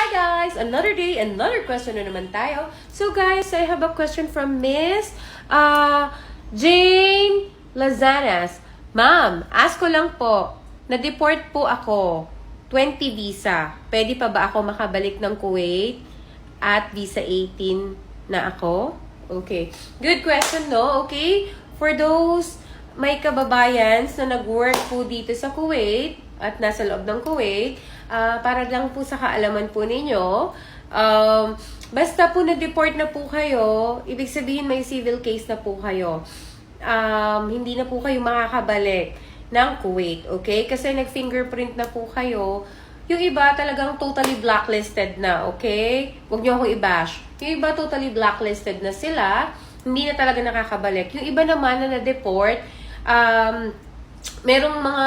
guys! Another day, another question na naman tayo. So guys, I have a question from Miss Jane Lazanas. Ma'am, ask ko lang po, na-deport po ako, 20 visa. Pwede pa ba ako makabalik ng Kuwait at visa 18 na ako? Okay. Good question, no? Okay? For those may kababayans na nag-work po dito sa Kuwait at nasa loob ng Kuwait, para lang po sa kaalaman po ninyo, basta po na-deport na po kayo, ibig sabihin may civil case na po kayo. Hindi na po kayo makakabalik ng Kuwait, okay? Kasi nag-fingerprint na po kayo. Yung iba talagang totally blacklisted na, okay? Huwag niyo akong i-bash. Yung iba totally blacklisted na sila, hindi na talaga nakakabalik. Yung iba naman na na-deport, merong mga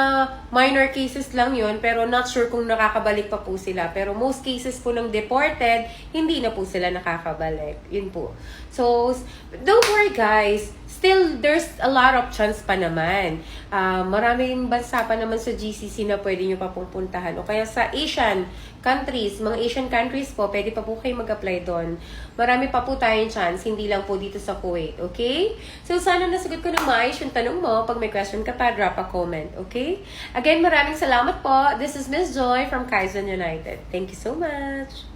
minor cases lang yun, pero not sure kung nakakabalik pa po sila. Pero most cases po ng deported, hindi na po sila nakakabalik. Yun po. So, don't worry guys. Still, there's a lot of chance pa naman. Maraming bansa pa naman sa GCC na pwede nyo pa pong puntahan. O kaya sa Asian countries, mga Asian countries po, pwede pa po kayo mag-apply doon. Marami pa po tayong chance, hindi lang po dito sa Kuwait, okay? So, sana nasagot ko ng maayos yung tanong mo. Pag may question ka pa, drop a comment, okay? Again, maraming salamat po. This is Miss Joy from Kaizen United. Thank you so much.